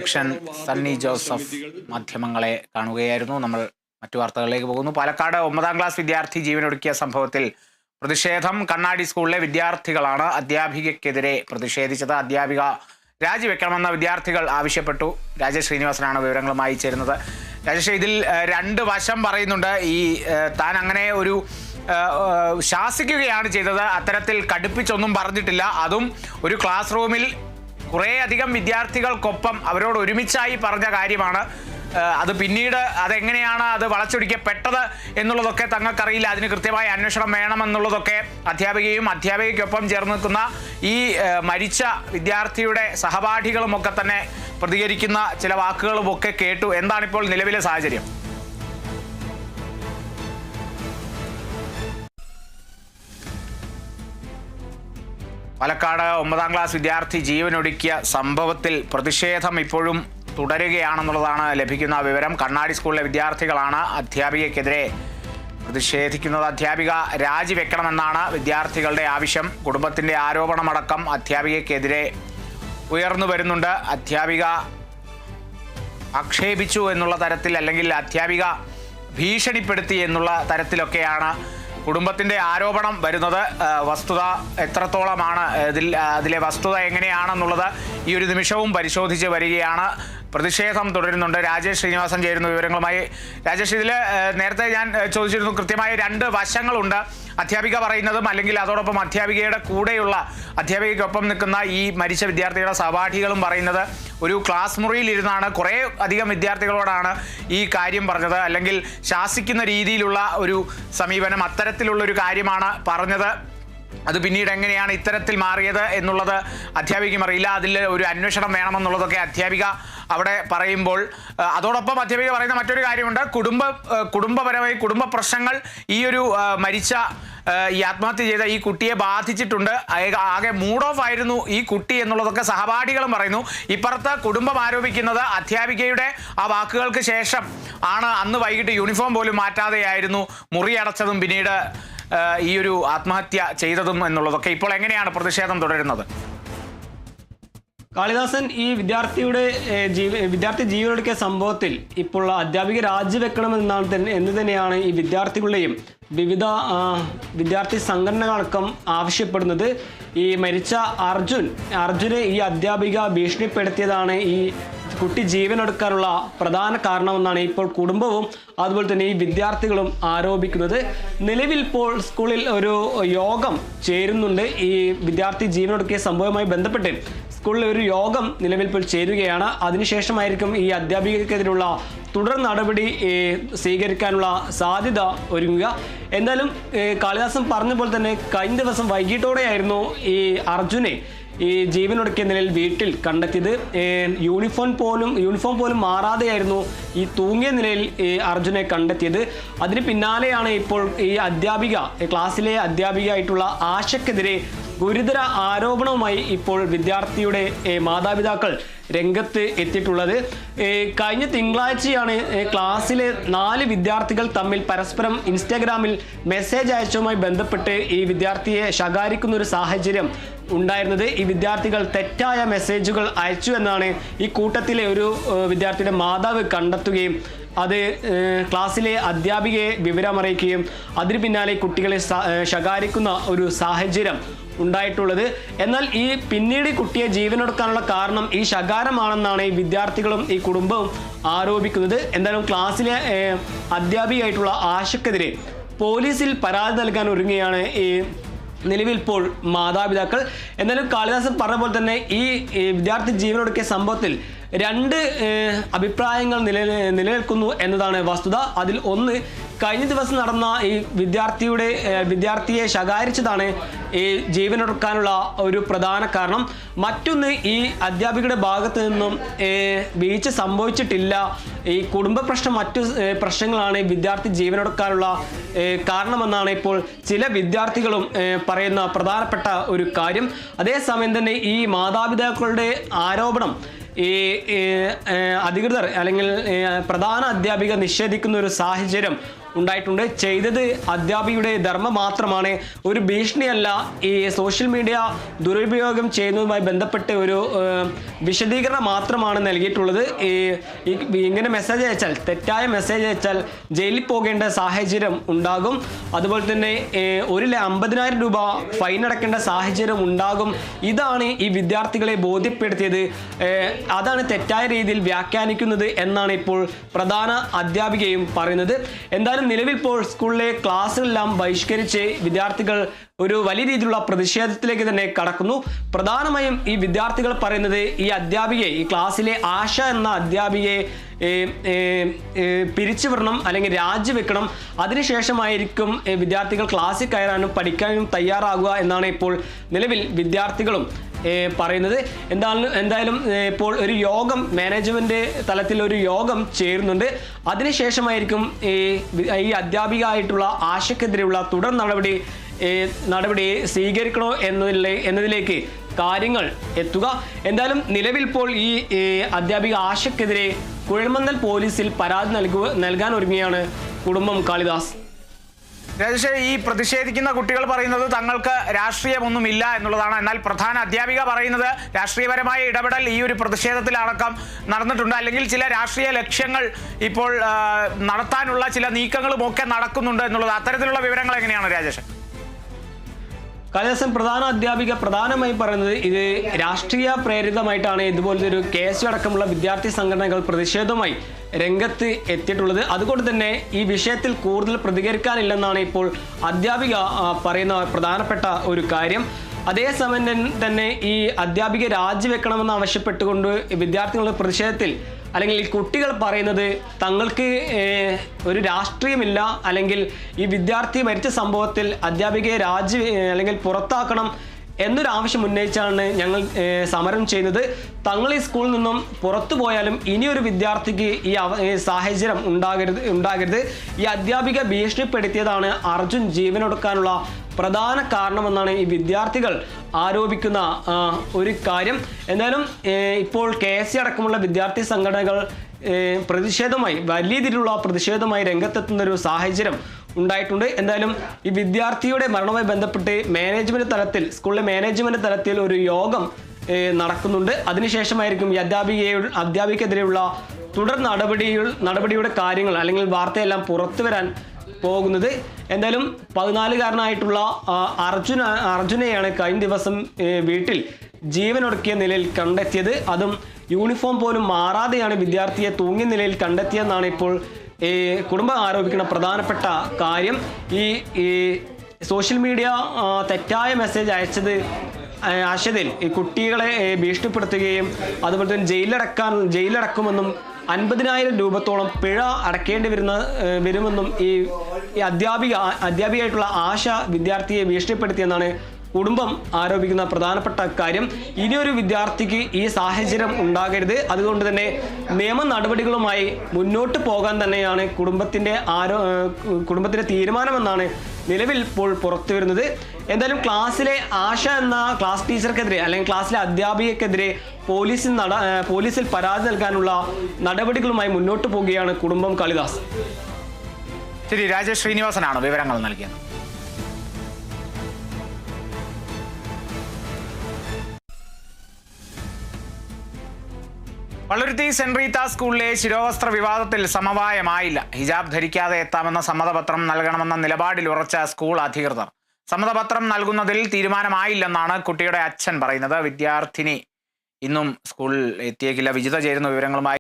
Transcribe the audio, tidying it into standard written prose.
അധ്യക്ഷൻ സണ്ണി ജോസഫ് മാധ്യമങ്ങളെ കാണുകയായിരുന്നു. നമ്മൾ മറ്റു വാർത്തകളിലേക്ക് പോകുന്നു. പാലക്കാട് 9ാം ക്ലാസ് വിദ്യാർത്ഥി ജീവനൊടുക്കിയ സംഭവത്തിൽ പ്രതിഷേധം. കണ്ണാടി സ്കൂളിലെ വിദ്യാർത്ഥികളാണ് അധ്യാപികയ്ക്കെതിരെ പ്രതിഷേധിച്ചത്. അധ്യാപിക രാജിവെക്കണമെന്ന് വിദ്യാർത്ഥികൾ ആവശ്യപ്പെട്ടു. രാജേഷ് ശ്രീനിവാസനാണ് വിവരങ്ങളുമായി ചേരുന്നത്. രാജേഷ്, ഇതിൽ രണ്ട് വശം പറയുന്നുണ്ട്. താൻ അങ്ങനെ ഒരു ശാസിക്കുകയാണ് ചെയ്തത്, അത്തരത്തിൽ കടുപ്പിച്ചൊന്നും പറഞ്ഞിട്ടില്ല. അതും ഒരു ക്ലാസ് റൂമിൽ കുറേ അധികം വിദ്യാർത്ഥികൾക്കൊപ്പം അവരോട് ഒരുമിച്ചായി പറഞ്ഞ കാര്യമാണ്. അത് പിന്നീട് അതെങ്ങനെയാണ് അത് വളച്ചൊടിക്കപ്പെട്ടത് എന്നുള്ളതൊക്കെ തങ്ങൾക്കറിയില്ല. അതിന് കൃത്യമായ അന്വേഷണം വേണമെന്നുള്ളതൊക്കെ അധ്യാപികയ്ക്കൊപ്പം ചേർന്ന് നിൽക്കുന്ന ഈ മരിച്ച വിദ്യാർത്ഥിയുടെ സഹപാഠികളുമൊക്കെ തന്നെ പ്രതികരിക്കുന്ന ചില വാക്കുകളുമൊക്കെ കേട്ടു. എന്താണിപ്പോൾ നിലവിലെ സാഹചര്യം? പാലക്കാട് 9ാം ക്ലാസ് വിദ്യാർത്ഥി ജീവനൊടുക്കിയ സംഭവത്തിൽ പ്രതിഷേധം ഇപ്പോഴും തുടരുകയാണെന്നുള്ളതാണ് ലഭിക്കുന്ന വിവരം. കണ്ണാടി സ്കൂളിലെ വിദ്യാർത്ഥികളാണ് അധ്യാപികയ്ക്കെതിരെ പ്രതിഷേധിക്കുന്നത്. അധ്യാപിക രാജിവെക്കണമെന്നാണ് വിദ്യാർത്ഥികളുടെ ആവശ്യം. കുടുംബത്തിൻ്റെ ആരോപണമടക്കം അധ്യാപികയ്ക്കെതിരെ ഉയർന്നു വരുന്നുണ്ട്. അധ്യാപിക ആക്ഷേപിച്ചു എന്നുള്ള തരത്തിൽ, അല്ലെങ്കിൽ അധ്യാപിക ഭീഷണിപ്പെടുത്തി എന്നുള്ള തരത്തിലൊക്കെയാണ് കുടുംബത്തിൻ്റെ ആരോപണം വരുന്നത്. വസ്തുത എത്രത്തോളമാണ്, അതിലെ വസ്തുത എങ്ങനെയാണെന്നുള്ളത് ഈ ഒരു നിമിഷവും പരിശോധിച്ച് വരികയാണ്. പ്രതിഷേധം തുടരുന്നുണ്ട്. രാജേഷ് ശ്രീനിവാസൻ ചേരുന്നു വിവരങ്ങളുമായി. രാജേഷ്, ഇതിൽ നേരത്തെ ഞാൻ ചോദിച്ചിരുന്നു, കൃത്യമായ രണ്ട് വശങ്ങളുണ്ട്. അധ്യാപിക പറയുന്നതും അല്ലെങ്കിൽ അതോടൊപ്പം അധ്യാപികയുടെ കൂടെയുള്ള അധ്യാപികയ്ക്കൊപ്പം നിൽക്കുന്ന ഈ മരിച്ച വിദ്യാർത്ഥികളുടെ സഹപാഠികളും പറയുന്നത് ഒരു ക്ലാസ് മുറിയിലിരുന്നാണ് കുറേ അധികം വിദ്യാർത്ഥികളോടാണ് ഈ കാര്യം പറഞ്ഞത്, അല്ലെങ്കിൽ ശാസിക്കുന്ന രീതിയിലുള്ള ഒരു സമീപനം, അത്തരത്തിലുള്ളൊരു കാര്യമാണ് പറഞ്ഞത്. അത് പിന്നീട് എങ്ങനെയാണ് ഇത്തരത്തിൽ മാറിയത് എന്നുള്ളത് അധ്യാപികയ്ക്കും അറിയില്ല. അതിൽ ഒരു അന്വേഷണം വേണമെന്നുള്ളതൊക്കെ അധ്യാപിക അവിടെ പറയുമ്പോൾ, അതോടൊപ്പം അധ്യാപിക പറയുന്ന മറ്റൊരു കാര്യമുണ്ട്. കുടുംബപരമായി കുടുംബ പ്രശ്നങ്ങൾ ഈ ഒരു മരിച്ച ഈ ആത്മഹത്യ ചെയ്ത ഈ കുട്ടിയെ ബാധിച്ചിട്ടുണ്ട്. ആകെ മൂഡ് ഓഫ് ആയിരുന്നു ഈ കുട്ടി എന്നുള്ളതൊക്കെ സഹപാഠികളും പറയുന്നു. ഇപ്പുറത്ത് കുടുംബം ആരോപിക്കുന്നത് അധ്യാപികയുടെ ആ വാക്കുകൾക്ക് ശേഷം ആണ് അന്ന് വൈകിട്ട് യൂണിഫോം പോലും മാറ്റാതെയായിരുന്നു മുറി അടച്ചതും പിന്നീട് ഈ ഒരു ആത്മഹത്യ ചെയ്തതും എന്നുള്ളതൊക്കെ. ഇപ്പോൾ എങ്ങനെയാണ് പ്രതിഷേധം തുടരുന്നത്? കാളിദാസൻ, ഈ വിദ്യാർത്ഥി ജീവനൊടുക്കിയ സംഭവത്തിൽ ഇപ്പോൾ അധ്യാപിക രാജിവെക്കണമെന്ന് തന്നെയാണ് ഈ വിദ്യാർത്ഥികളുടെയും വിവിധ വിദ്യാർത്ഥി സംഘടനകളടക്കം ആവശ്യപ്പെടുന്നത്. ഈ മരിച്ച അർജുനെ ഈ അധ്യാപിക ഭീഷണിപ്പെടുത്തിയതാണ് ഈ കുട്ടി ജീവനെടുക്കാനുള്ള പ്രധാന കാരണമെന്നാണ് ഇപ്പോൾ കുടുംബവും അതുപോലെ തന്നെ ഈ വിദ്യാർത്ഥികളും ആരോപിക്കുന്നത്. നിലവിൽ ഇപ്പോൾ സ്കൂളിൽ ഒരു യോഗം ചേരുന്നുണ്ട്. ഈ വിദ്യാർത്ഥി ജീവനെടുക്കിയ സംഭവവുമായി ബന്ധപ്പെട്ട് സ്കൂളിൽ ഒരു യോഗം നിലവിൽ ഇപ്പോൾ ചേരുകയാണ്. അതിനുശേഷമായിരിക്കും ഈ അധ്യാപികയ്ക്കെതിരെയുള്ള തുടർ നടപടി സ്വീകരിക്കാനുള്ള സാധ്യത ഒരുങ്ങുക. എന്തായാലും കാളിദാസൻ പറഞ്ഞ പോലെ തന്നെ കഴിഞ്ഞ ദിവസം വൈകിട്ടോടെയായിരുന്നു ഈ അർജുനെ ഈ ജീവനൊടുക്കിയ നിലയിൽ വീട്ടിൽ കണ്ടെത്തിയത്. യൂണിഫോം പോലും മാറാതെയായിരുന്നു ഈ തൂങ്ങിയ നിലയിൽ അർജുനെ കണ്ടെത്തിയത്. അതിന് പിന്നാലെയാണ് ഇപ്പോൾ ഈ ക്ലാസ്സിലെ അധ്യാപികയായിട്ടുള്ള ആശയ്ക്കെതിരെ ഗുരുതര ആരോപണവുമായി ഇപ്പോൾ വിദ്യാർത്ഥിയുടെ മാതാപിതാക്കൾ രംഗത്ത് എത്തിയിട്ടുള്ളത്. കഴിഞ്ഞ തിങ്കളാഴ്ചയാണ് ക്ലാസ്സിലെ 4 വിദ്യാർത്ഥികൾ തമ്മിൽ പരസ്പരം ഇൻസ്റ്റാഗ്രാമിൽ മെസ്സേജ് അയച്ചതുമായി ബന്ധപ്പെട്ട് ഈ വിദ്യാർത്ഥിയെ ശകാരിക്കുന്ന ഒരു സാഹചര്യം ഉണ്ടായിരുന്നത്. ഈ വിദ്യാർത്ഥികൾ തെറ്റായ മെസ്സേജുകൾ അയച്ചു എന്നാണ് ഈ കൂട്ടത്തിലെ ഒരു വിദ്യാർത്ഥിയുടെ മാതാവ് കണ്ടെത്തുകയും അത് ക്ലാസ്സിലെ അധ്യാപികയെ വിവരമറിയിക്കുകയും അതിന് പിന്നാലെ കുട്ടികളെ ശകാരിക്കുന്ന ഒരു സാഹചര്യം ഉണ്ടായിട്ടുള്ളത്. എന്നാൽ പിന്നീട് കുട്ടിയെ ജീവനെടുക്കാനുള്ള കാരണം ഈ ശകാരമാണെന്നാണ് ഈ വിദ്യാർത്ഥികളും ഈ കുടുംബവും ആരോപിക്കുന്നത്. എന്തായാലും ക്ലാസ്സിലെ അധ്യാപികയായിട്ടുള്ള ആശയ്ക്കെതിരെ പോലീസിൽ പരാതി നൽകാൻ ഒരുങ്ങുകയാണ് ഈ നിലവിൽ ഇപ്പോൾ മാതാപിതാക്കൾ. എന്നാലും കാളിദാസൻ പറഞ്ഞ പോലെ തന്നെ ഈ വിദ്യാർത്ഥി ജീവനൊടുക്കിയ സംഭവത്തിൽ രണ്ട് അഭിപ്രായങ്ങൾ നിലനിൽക്കുന്നു എന്നതാണ് വസ്തുത. അതിൽ ഒന്ന്, കഴിഞ്ഞ ദിവസം നടന്ന ഈ വിദ്യാർത്ഥിയെ ശകാരിച്ചതാണ് ഈ ജീവനൊടുക്കാനുള്ള ഒരു പ്രധാന കാരണം. മറ്റൊന്ന്, ഈ അധ്യാപികയുടെ ഭാഗത്ത് നിന്നും വീഴ്ച സംഭവിച്ചിട്ടില്ല. ഈ കുടുംബ പ്രശ്നം മറ്റു പ്രശ്നങ്ങളാണ് വിദ്യാർത്ഥി ജീവനൊടുക്കാനുള്ള കാരണമെന്നാണ് ഇപ്പോൾ ചില വിദ്യാർത്ഥികളും പറയുന്ന പ്രധാനപ്പെട്ട ഒരു കാര്യം. അതേസമയം തന്നെ ഈ മാതാപിതാക്കളുടെ ആരോപണം ഈ അധികൃതർ അല്ലെങ്കിൽ പ്രധാന അധ്യാപിക നിഷേധിക്കുന്ന ഒരു സാഹചര്യം ഉണ്ടായിട്ടുണ്ട്. ചെയ്തത് അധ്യാപികയുടെ ധർമ്മം മാത്രമാണ്, ഒരു ഭീഷണിയല്ല. ഈ സോഷ്യൽ മീഡിയ ദുരുപയോഗം ചെയ്യുന്നതുമായി ബന്ധപ്പെട്ട് ഒരു വിശദീകരണം മാത്രമാണ് നൽകിയിട്ടുള്ളത്. ഇങ്ങനെ മെസ്സേജ് അയച്ചാൽ, തെറ്റായ മെസ്സേജ് അയച്ചാൽ ജയിലിൽ പോകേണ്ട സാഹചര്യം ഉണ്ടാകും. അതുപോലെ തന്നെ 50,000 രൂപ ഫൈൻ അടക്കേണ്ട സാഹചര്യം ഉണ്ടാകും. ഇതാണ് ഈ വിദ്യാർത്ഥികളെ ബോധ്യപ്പെടുത്തിയത്. അതാണ് തെറ്റായ രീതിയിൽ വ്യാഖ്യാനിക്കുന്നത് എന്നാണ് ഇപ്പോൾ പ്രധാന അധ്യാപികയും പറയുന്നത്. എന്തായാലും നിലവിൽ ഇപ്പോൾ സ്കൂളിലെ ക്ലാസ്സുകളെല്ലാം ബഹിഷ്കരിച്ച് വിദ്യാർത്ഥികൾ ഒരു വലിയ രീതിയിലുള്ള പ്രതിഷേധത്തിലേക്ക് തന്നെ കടക്കുന്നു. പ്രധാനമായും ഈ വിദ്യാർത്ഥികൾ പറയുന്നത് ഈ അധ്യാപികയെ, ഈ ക്ലാസ്സിലെ ആശ എന്ന അധ്യാപികയെ പിരിച്ചുവിടണം അല്ലെങ്കിൽ രാജിവെക്കണം. അതിനുശേഷമായിരിക്കും വിദ്യാർത്ഥികൾ ക്ലാസ്സിൽ കയറാനും പഠിക്കാനും തയ്യാറാകുക എന്നാണ് ഇപ്പോൾ നിലവിൽ വിദ്യാർത്ഥികളും പറയുന്നത്. എന്തായാലും ഇപ്പോൾ ഒരു യോഗം, മാനേജ്മെന്റ് തലത്തിൽ ഒരു യോഗം ചേരുന്നുണ്ട്. അതിനുശേഷമായിരിക്കും ഈ അധ്യാപിക ആയിട്ടുള്ള ആശയ്ക്കെതിരെയുള്ള തുടർ നടപടി സ്വീകരിക്കണോ എന്നതിലേക്ക് കാര്യങ്ങൾ എത്തുക. എന്തായാലും നിലവിൽ ഇപ്പോൾ ഈ അധ്യാപിക ആശയ്ക്കെതിരെ കുഴൽമന്ദൽ പോലീസിൽ പരാതി നൽകാൻ ഒരുങ്ങിയാണ് കുടുംബം കാളിദാസ്. രാജേഷ്, ഈ പ്രതിഷേധിക്കുന്ന കുട്ടികൾ പറയുന്നത് തങ്ങൾക്ക് രാഷ്ട്രീയമൊന്നുമില്ല എന്നുള്ളതാണ്. എന്നാൽ പ്രധാന അധ്യാപിക പറയുന്നത് രാഷ്ട്രീയപരമായ ഇടപെടൽ ഈ ഒരു പ്രതിഷേധത്തിലടക്കം നടന്നിട്ടുണ്ട്, അല്ലെങ്കിൽ ചില രാഷ്ട്രീയ ലക്ഷ്യങ്ങൾ ഇപ്പോൾ നടത്താനുള്ള ചില നീക്കങ്ങളും ഒക്കെ നടക്കുന്നുണ്ട് എന്നുള്ളത്. അത്തരത്തിലുള്ള വിവരങ്ങൾ എങ്ങനെയാണ് രാജേഷ്? കാളിദാസൻ, പ്രധാന അധ്യാപിക പ്രധാനമായി പറയുന്നത് ഇത് രാഷ്ട്രീയ പ്രേരിതമായിട്ടാണ് ഇതുപോലത്തെ ഒരു കേസ് അടക്കമുള്ള വിദ്യാർത്ഥി സംഘടനകൾ പ്രതിഷേധവുമായി രംഗത്ത് എത്തിയിട്ടുള്ളത്. അതുകൊണ്ട് തന്നെ ഈ വിഷയത്തിൽ കൂടുതൽ പ്രതികരിക്കാനില്ലെന്നാണ് ഇപ്പോൾ അധ്യാപിക പറയുന്ന പ്രധാനപ്പെട്ട ഒരു കാര്യം. അതേസമയം തന്നെ ഈ അധ്യാപിക രാജിവെക്കണമെന്ന് ആവശ്യപ്പെട്ടുകൊണ്ട് വിദ്യാർത്ഥികളുടെ പ്രതിഷേധത്തിൽ അല്ലെങ്കിൽ ഈ കുട്ടികൾ പറയുന്നത് തങ്ങൾക്ക് ഒരു രാഷ്ട്രീയമില്ല, അല്ലെങ്കിൽ ഈ വിദ്യാർത്ഥി മരിച്ച സംഭവത്തിൽ അധ്യാപികയെ അല്ലെങ്കിൽ പുറത്താക്കണം എന്നൊരാവശ്യം ഉന്നയിച്ചാണ് ഞങ്ങൾ സമരം ചെയ്യുന്നത്. തങ്ങൾ ഈ സ്കൂളിൽ നിന്നും പുറത്തു പോയാലും ഇനിയൊരു വിദ്യാർത്ഥിക്ക് ഈ സാഹചര്യം ഉണ്ടാകരുത്. ഈ അധ്യാപിക ഭീഷണിപ്പെടുത്തിയതാണ് അർജുൻ ജീവനൊടുക്കാനുള്ള പ്രധാന കാരണമെന്നാണ് ഈ വിദ്യാർത്ഥികൾ ആരോപിക്കുന്ന ഒരു കാര്യം. എന്നാലും ഇപ്പോൾ KSC അടക്കമുള്ള വിദ്യാർത്ഥി സംഘടനകൾ പ്രതിഷേധമായി, വലിയ രീതിയിലുള്ള പ്രതിഷേധമായി രംഗത്തെത്തുന്ന ഒരു സാഹചര്യം ഉണ്ടായിട്ടുണ്ട്. എന്തായാലും ഈ വിദ്യാർത്ഥിയുടെ മരണവുമായി ബന്ധപ്പെട്ട് സ്കൂളിലെ മാനേജ്മെന്റ് തലത്തിൽ ഒരു യോഗം നടക്കുന്നുണ്ട്. അതിനുശേഷമായിരിക്കും ഈ അധ്യാപികക്കെതിരെയുള്ള തുടർ നടപടിയുടെ കാര്യങ്ങൾ അല്ലെങ്കിൽ വാർത്തയെല്ലാം പുറത്തു വരാൻ പോകുന്നത്. എന്തായാലും 14-കാരനായിട്ടുള്ള അർജുനെയാണ് കഴിഞ്ഞ ദിവസം വീട്ടിൽ ജീവനൊടുക്കിയ നിലയിൽ കണ്ടെത്തിയത്. അതും യൂണിഫോം പോലും മാറാതെയാണ് വിദ്യാർത്ഥിയെ തൂങ്ങിയ നിലയിൽ കണ്ടെത്തിയെന്നാണ് ഇപ്പോൾ കുടുംബം ആരോപിക്കുന്ന പ്രധാനപ്പെട്ട കാര്യം. ഈ സോഷ്യൽ മീഡിയ തെറ്റായ മെസ്സേജ് അയച്ചതിൽ ഈ കുട്ടികളെ ഭീഷണിപ്പെടുത്തുകയും അതുപോലെ തന്നെ ജയിലടക്കുമെന്നും 50,000 രൂപത്തോളം പിഴ അടക്കേണ്ടി വരുമെന്നും ഈ അധ്യാപികയായിട്ടുള്ള ആശ വിദ്യാർത്ഥിയെ ഭീഷണിപ്പെടുത്തിയെന്നാണ് കുടുംബം ആരോപിക്കുന്ന പ്രധാനപ്പെട്ട കാര്യം. ഇനിയൊരു വിദ്യാർത്ഥിക്ക് ഈ സാഹചര്യം ഉണ്ടാകരുത്. അതുകൊണ്ട് തന്നെ നിയമ നടപടികളുമായി മുന്നോട്ട് പോകാൻ തന്നെയാണ് കുടുംബത്തിന്റെ തീരുമാനമെന്നാണ് നിലവിൽ ഇപ്പോൾ പുറത്തു വരുന്നത്. എന്തായാലും ക്ലാസ്സിലെ ആശ എന്ന ക്ലാസ് ടീച്ചർക്കെതിരെ അല്ലെങ്കിൽ ക്ലാസ്സിലെ അധ്യാപികക്കെതിരെ പോലീസിൽ പരാതി നൽകാനുള്ള നടപടികളുമായി മുന്നോട്ട് പോവുകയാണ് കുടുംബം കാളിദാസ്. ശരി, രാജേഷ് ശ്രീനിവാസനാണ് വിവരങ്ങൾ നൽകിയത്. പള്ളുരുത്തി സെന്റ് റീത്ത സ്കൂളിലെ ശിരോവസ്ത്ര വിവാദത്തിൽ സമവായമായില്ല. ഹിജാബ് ധരിക്കാതെ എത്താമെന്ന സമ്മതപത്രം നൽകണമെന്ന നിലപാടിൽ ഉറച്ച സ്കൂൾ അധികൃതർ. സമ്മതപത്രം നൽകുന്നതിൽ തീരുമാനമായില്ലെന്നാണ് കുട്ടിയുടെ അച്ഛൻ പറയുന്നത്. വിദ്യാർത്ഥിനി ഇന്നും സ്കൂളിൽ എത്തിയേക്കില്ല. വിജിത ചേരുന്ന വിവരങ്ങളുമായി.